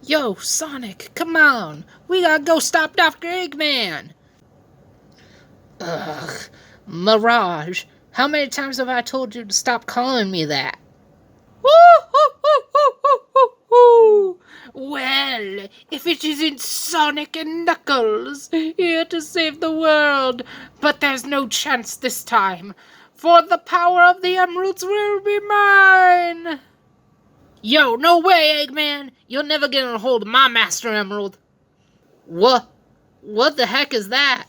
Yo, Sonic, come on! We gotta go stop Dr. Eggman! Ugh, Mirage, how many times have I told you to stop calling me that? Well, if it isn't Sonic and Knuckles, here to save the world, but there's no chance this time, for the power of the emeralds will be mine! Yo, no way, Eggman! You'll never get a hold of my Master Emerald! What the heck is that?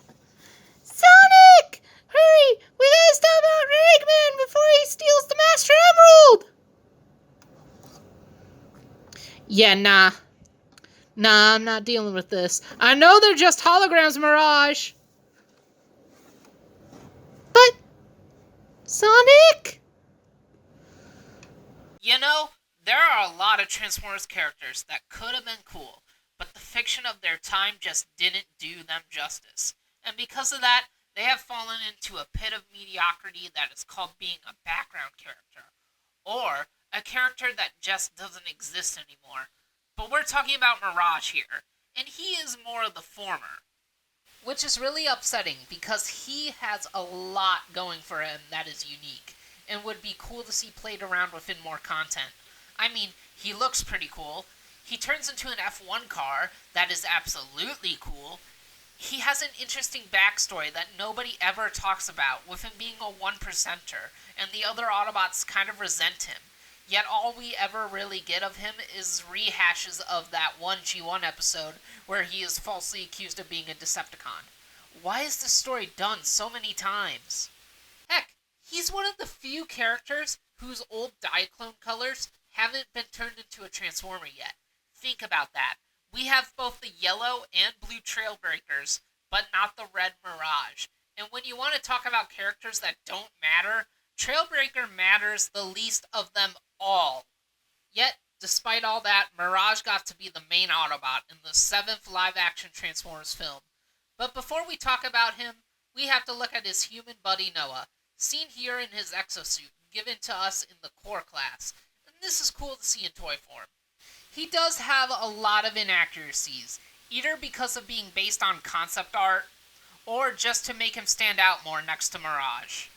Sonic! Hurry! We gotta stop Dr. Eggman before he steals the Master Emerald! Yeah, nah. Nah, I'm not dealing with this. I know they're just holograms, Mirage! But... Sonic? You know, there are a lot of Transformers characters that could have been cool, but the fiction of their time just didn't do them justice. And because of that, they have fallen into a pit of mediocrity that is called being a background character, or a character that just doesn't exist anymore. But we're talking about Mirage here, and he is more of the former. Which is really upsetting because he has a lot going for him that is unique and would be cool to see played around within more content. I mean, he looks pretty cool. He turns into an F1 car that is absolutely cool. He has an interesting backstory that nobody ever talks about, with him being a one percenter, and the other Autobots kind of resent him. Yet all we ever really get of him is rehashes of that one G1 episode where he is falsely accused of being a Decepticon. Why is this story done so many times? Heck, he's one of the few characters whose old Diaclone colors haven't been turned into a Transformer yet. Think about that. We have both the yellow and blue Trailbreakers, but not the red Mirage. And when you want to talk about characters that don't matter, Trailbreaker matters the least of them all. Yet, despite all that, Mirage got to be the main Autobot in the 7th live-action Transformers film. But before we talk about him, we have to look at his human buddy Noah, seen here in his exosuit, given to us in the core class. And this is cool to see in toy form. He does have a lot of inaccuracies, either because of being based on concept art, or just to make him stand out more next to Mirage.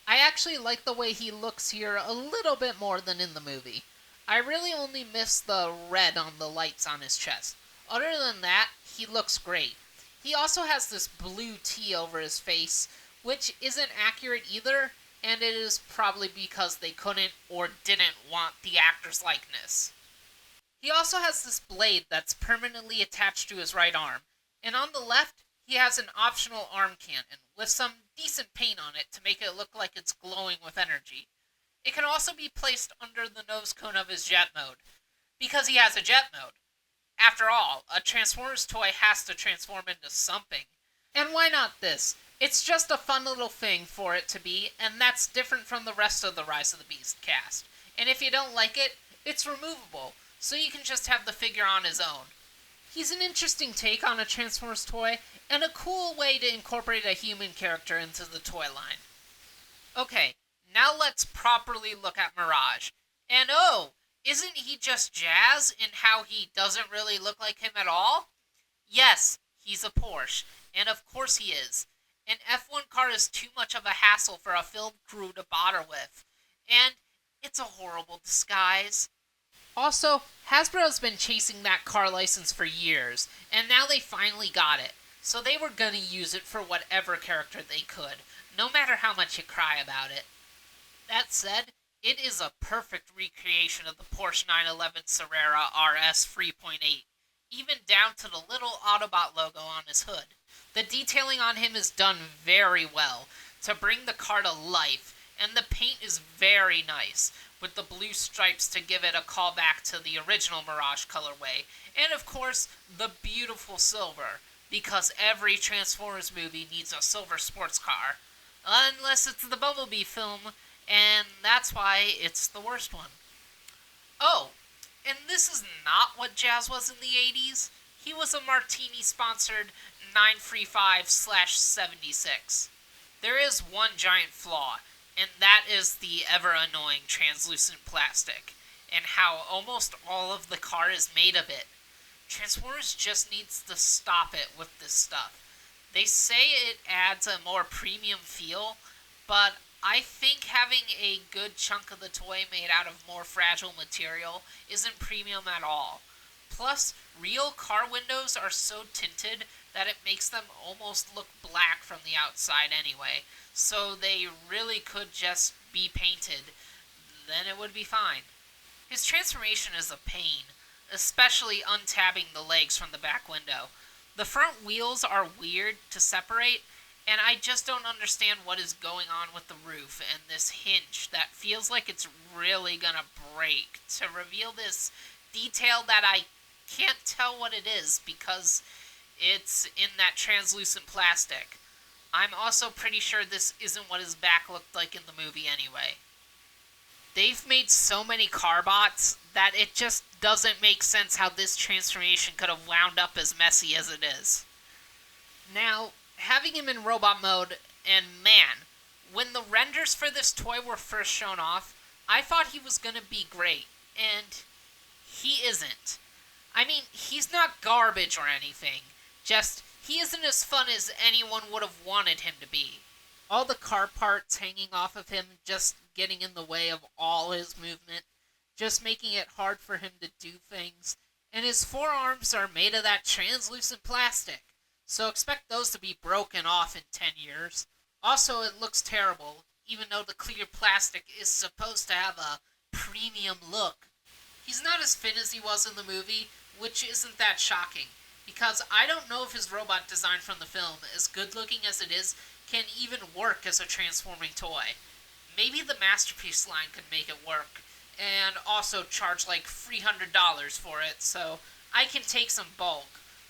I actually like the way he looks here a little bit more than in the movie. I really only miss the red on the lights on his chest. Other than that, he looks great. He also has this blue T over his face, which isn't accurate either, and it is probably because they couldn't or didn't want the actor's likeness. He also has this blade that's permanently attached to his right arm, and on the left, he has an optional arm cannon with some decent paint on it to make it look like it's glowing with energy. It can also be placed under the nose cone of his jet mode, because he has a jet mode. After all, a Transformers toy has to transform into something. And why not this? It's just a fun little thing for it to be, and that's different from the rest of the Rise of the Beast cast. And if you don't like it, it's removable, so you can just have the figure on his own. He's an interesting take on a Transformers toy, and a cool way to incorporate a human character into the toy line. Okay, now let's properly look at Mirage. And oh, isn't he just jazz in how he doesn't really look like him at all? Yes, he's a Porsche, and of course he is. An F1 car is too much of a hassle for a film crew to bother with, and it's a horrible disguise. Also, Hasbro's been chasing that car license for years, and now they finally got it. So they were gonna use it for whatever character they could, no matter how much you cry about it. That said, it is a perfect recreation of the Porsche 911 Carrera RS 3.8, even down to the little Autobot logo on his hood. The detailing on him is done very well to bring the car to life, and the paint is very nice, with the blue stripes to give it a callback to the original Mirage colorway, and of course, the beautiful silver, because every Transformers movie needs a silver sports car. Unless it's the Bumblebee film, and that's why it's the worst one. Oh, and this is not what Jazz was in the 80s. He was a Martini-sponsored 935/76. There is one giant flaw, and that is the ever-annoying translucent plastic, and how almost all of the car is made of it. Transformers just needs to stop it with this stuff. They say it adds a more premium feel, but I think having a good chunk of the toy made out of more fragile material isn't premium at all. Plus, real car windows are so tinted that it makes them almost look black from the outside anyway, so they really could just be painted. Then it would be fine. His transformation is a pain, especially untabbing the legs from the back window. The front wheels are weird to separate, and I just don't understand what is going on with the roof and this hinge that feels like it's really gonna break to reveal this detail that I can't tell what it is because it's in that translucent plastic. I'm also pretty sure this isn't what his back looked like in the movie anyway. They've made so many Carbots that it just doesn't make sense how this transformation could have wound up as messy as it is. Now, having him in robot mode, and man, when the renders for this toy were first shown off, I thought he was gonna be great, and he isn't. I mean, he's not garbage or anything, just he isn't as fun as anyone would have wanted him to be. All the car parts hanging off of him just getting in the way of all his movement, just making it hard for him to do things. And his forearms are made of that translucent plastic, so expect those to be broken off in 10 years. Also, it looks terrible, even though the clear plastic is supposed to have a premium look. He's not as fit as he was in the movie, which isn't that shocking, because I don't know if his robot design from the film, as good looking as it is, can even work as a transforming toy. Maybe the Masterpiece line could make it work, and also charge like $300 for it, so I can take some bulk.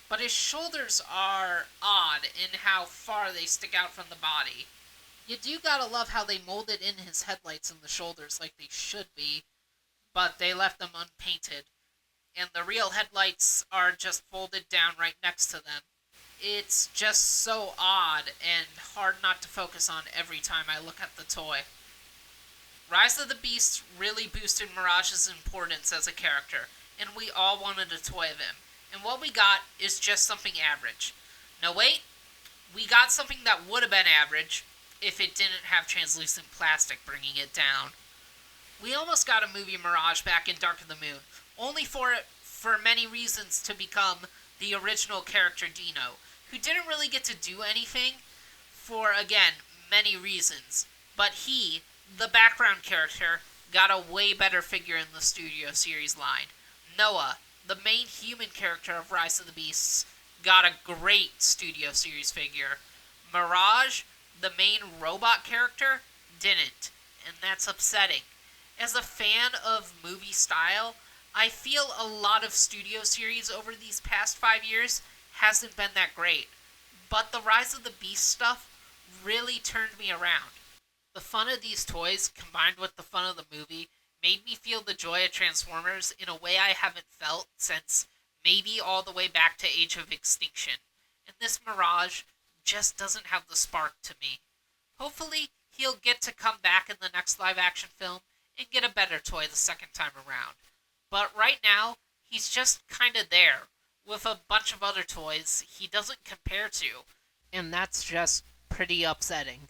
But his shoulders are odd in how far they stick out from the body. You do gotta love how they molded in his headlights in the shoulders like they should be, but they left them unpainted. And the real headlights are just folded down right next to them. It's just so odd and hard not to focus on every time I look at the toy. Rise of the Beasts really boosted Mirage's importance as a character, and we all wanted a toy of him. And what we got is just something average. No, wait, we got something that would have been average if it didn't have translucent plastic bringing it down. We almost got a movie Mirage back in Dark of the Moon, only for it, for many reasons, to become the original character Dino, who didn't really get to do anything for, again, many reasons. But he, the background character, got a way better figure in the Studio Series line. Noah, the main human character of Rise of the Beasts, got a great Studio Series figure. Mirage, the main robot character, didn't, and that's upsetting. As a fan of movie style, I feel a lot of Studio Series over these past 5 years hasn't been that great, but the Rise of the Beast stuff really turned me around. The fun of these toys, combined with the fun of the movie, made me feel the joy of Transformers in a way I haven't felt since maybe all the way back to Age of Extinction. And this Mirage just doesn't have the spark to me. Hopefully, he'll get to come back in the next live-action film and get a better toy the second time around. But right now, he's just kinda there, with a bunch of other toys he doesn't compare to. And that's just pretty upsetting.